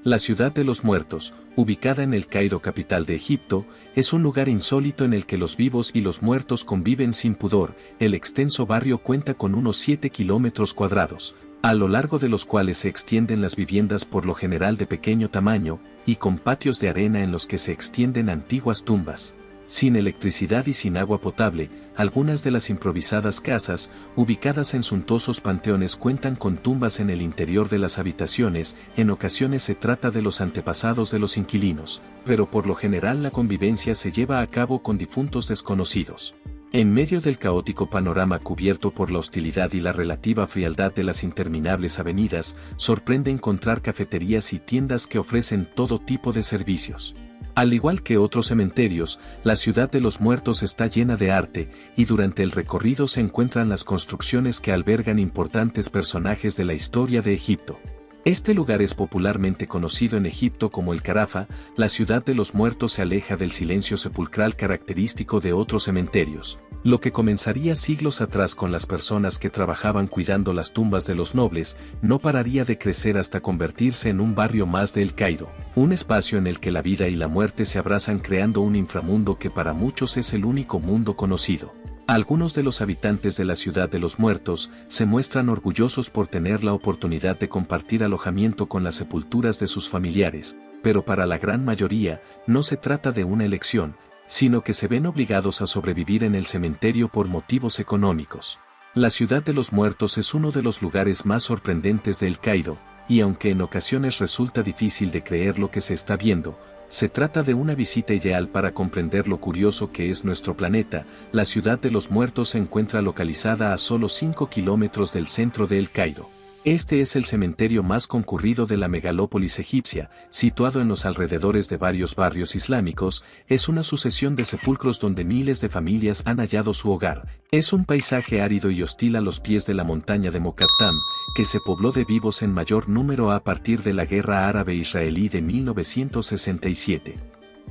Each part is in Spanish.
La ciudad de los muertos, ubicada en el Cairo, capital de Egipto, es un lugar insólito en el que los vivos y los muertos conviven sin pudor. El extenso barrio cuenta con unos 7 kilómetros cuadrados, a lo largo de los cuales se extienden las viviendas por lo general de pequeño tamaño, y con patios de arena en los que se extienden antiguas tumbas. Sin electricidad y sin agua potable, algunas de las improvisadas casas, ubicadas en suntuosos panteones, cuentan con tumbas en el interior de las habitaciones. En ocasiones se trata de los antepasados de los inquilinos, pero por lo general la convivencia se lleva a cabo con difuntos desconocidos. En medio del caótico panorama cubierto por la hostilidad y la relativa frialdad de las interminables avenidas, sorprende encontrar cafeterías y tiendas que ofrecen todo tipo de servicios. Al igual que otros cementerios, la ciudad de los muertos está llena de arte, y durante el recorrido se encuentran las construcciones que albergan importantes personajes de la historia de Egipto. Este lugar es popularmente conocido en Egipto como el Carafa. La ciudad de los muertos se aleja del silencio sepulcral característico de otros cementerios. Lo que comenzaría siglos atrás con las personas que trabajaban cuidando las tumbas de los nobles, no pararía de crecer hasta convertirse en un barrio más de El Cairo, un espacio en el que la vida y la muerte se abrazan, creando un inframundo que para muchos es el único mundo conocido. Algunos de los habitantes de la ciudad de los muertos se muestran orgullosos por tener la oportunidad de compartir alojamiento con las sepulturas de sus familiares, pero para la gran mayoría, no se trata de una elección, sino que se ven obligados a sobrevivir en el cementerio por motivos económicos. La ciudad de los muertos es uno de los lugares más sorprendentes de El Cairo, y aunque en ocasiones resulta difícil de creer lo que se está viendo, se trata de una visita ideal para comprender lo curioso que es nuestro planeta. La ciudad de los muertos se encuentra localizada a solo 5 kilómetros del centro de El Cairo. Este es el cementerio más concurrido de la megalópolis egipcia, situado en los alrededores de varios barrios islámicos. Es una sucesión de sepulcros donde miles de familias han hallado su hogar. Es un paisaje árido y hostil a los pies de la montaña de Mokattam, que se pobló de vivos en mayor número a partir de la Guerra Árabe-Israelí de 1967.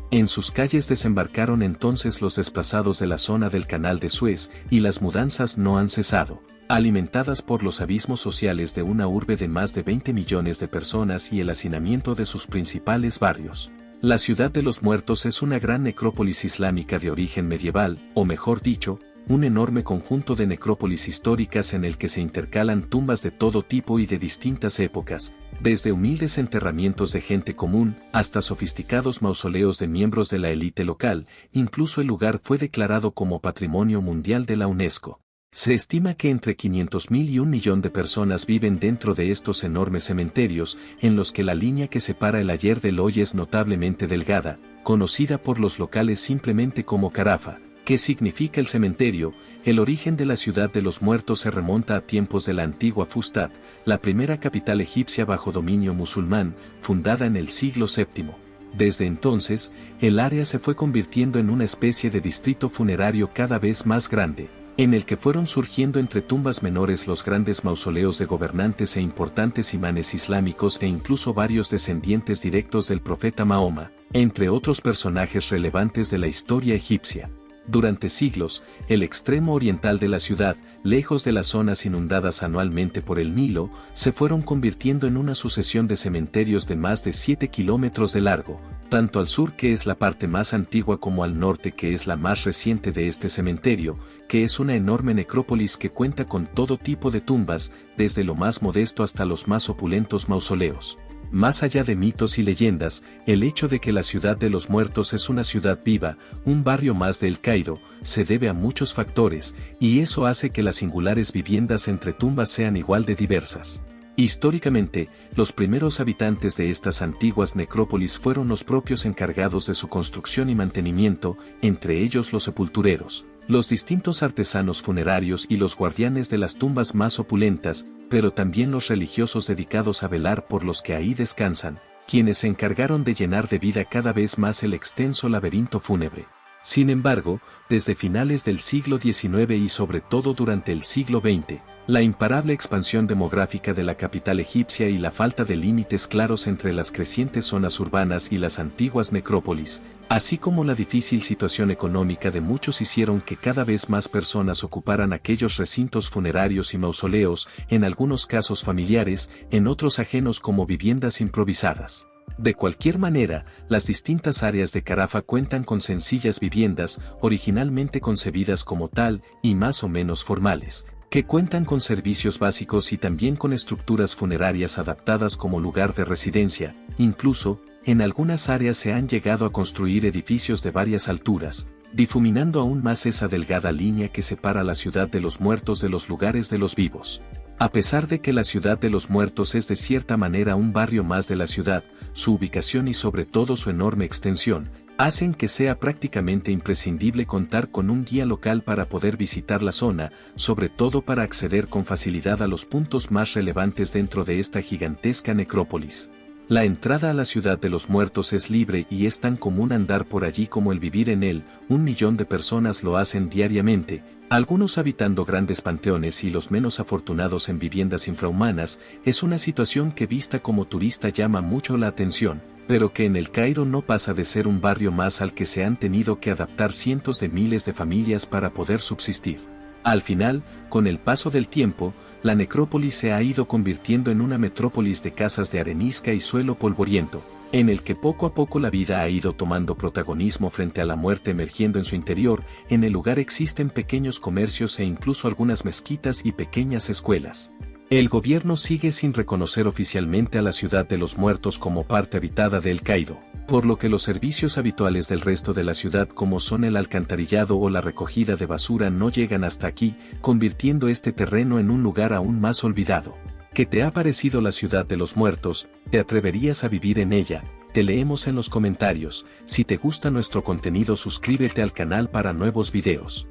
En sus calles desembarcaron entonces los desplazados de la zona del Canal de Suez, y las mudanzas no han cesado, alimentadas por los abismos sociales de una urbe de más de 20 millones de personas y el hacinamiento de sus principales barrios. La ciudad de los muertos es una gran necrópolis islámica de origen medieval, o mejor dicho, un enorme conjunto de necrópolis históricas en el que se intercalan tumbas de todo tipo y de distintas épocas, desde humildes enterramientos de gente común hasta sofisticados mausoleos de miembros de la élite local. Incluso el lugar fue declarado como Patrimonio Mundial de la UNESCO. Se estima que entre 500.000 y 1 millón de personas viven dentro de estos enormes cementerios, en los que la línea que separa el ayer del hoy es notablemente delgada, conocida por los locales simplemente como Carafa, que significa el cementerio. El origen de la ciudad de los muertos se remonta a tiempos de la antigua Fustat, la primera capital egipcia bajo dominio musulmán, fundada en el siglo VII. Desde entonces, el área se fue convirtiendo en una especie de distrito funerario cada vez más grande, en el que fueron surgiendo entre tumbas menores los grandes mausoleos de gobernantes e importantes imanes islámicos, e incluso varios descendientes directos del profeta Mahoma, entre otros personajes relevantes de la historia egipcia. Durante siglos, el extremo oriental de la ciudad, lejos de las zonas inundadas anualmente por el Nilo, se fueron convirtiendo en una sucesión de cementerios de más de 7 kilómetros de largo, tanto al sur, que es la parte más antigua, como al norte, que es la más reciente de este cementerio, que es una enorme necrópolis que cuenta con todo tipo de tumbas, desde lo más modesto hasta los más opulentos mausoleos. Más allá de mitos y leyendas, el hecho de que la ciudad de los muertos es una ciudad viva, un barrio más de El Cairo, se debe a muchos factores, y eso hace que las singulares viviendas entre tumbas sean igual de diversas. Históricamente, los primeros habitantes de estas antiguas necrópolis fueron los propios encargados de su construcción y mantenimiento, entre ellos los sepultureros, los distintos artesanos funerarios y los guardianes de las tumbas más opulentas, pero también los religiosos dedicados a velar por los que ahí descansan, quienes se encargaron de llenar de vida cada vez más el extenso laberinto fúnebre. Sin embargo, desde finales del siglo XIX y sobre todo durante el siglo XX, la imparable expansión demográfica de la capital egipcia y la falta de límites claros entre las crecientes zonas urbanas y las antiguas necrópolis, así como la difícil situación económica de muchos, hicieron que cada vez más personas ocuparan aquellos recintos funerarios y mausoleos, en algunos casos familiares, en otros ajenos como viviendas improvisadas. De cualquier manera, las distintas áreas de Carafa cuentan con sencillas viviendas, originalmente concebidas como tal, y más o menos formales, que cuentan con servicios básicos y también con estructuras funerarias adaptadas como lugar de residencia. Incluso, en algunas áreas se han llegado a construir edificios de varias alturas, difuminando aún más esa delgada línea que separa la ciudad de los muertos de los lugares de los vivos. A pesar de que la ciudad de los muertos es de cierta manera un barrio más de la ciudad, su ubicación y sobre todo su enorme extensión, hacen que sea prácticamente imprescindible contar con un guía local para poder visitar la zona, sobre todo para acceder con facilidad a los puntos más relevantes dentro de esta gigantesca necrópolis. La entrada a la ciudad de los muertos es libre y es tan común andar por allí como el vivir en él. 1 millón de personas lo hacen diariamente, algunos habitando grandes panteones y los menos afortunados en viviendas infrahumanas. Es una situación que vista como turista llama mucho la atención, pero que en El Cairo no pasa de ser un barrio más al que se han tenido que adaptar cientos de miles de familias para poder subsistir. Al final, con el paso del tiempo, la necrópolis se ha ido convirtiendo en una metrópolis de casas de arenisca y suelo polvoriento, en el que poco a poco la vida ha ido tomando protagonismo frente a la muerte emergiendo en su interior. En el lugar existen pequeños comercios e incluso algunas mezquitas y pequeñas escuelas. El gobierno sigue sin reconocer oficialmente a la ciudad de los muertos como parte habitada de El Cairo, por lo que los servicios habituales del resto de la ciudad como son el alcantarillado o la recogida de basura no llegan hasta aquí, convirtiendo este terreno en un lugar aún más olvidado. ¿Qué te ha parecido la ciudad de los muertos? ¿Te atreverías a vivir en ella? Te leemos en los comentarios. Si te gusta nuestro contenido, suscríbete al canal para nuevos videos.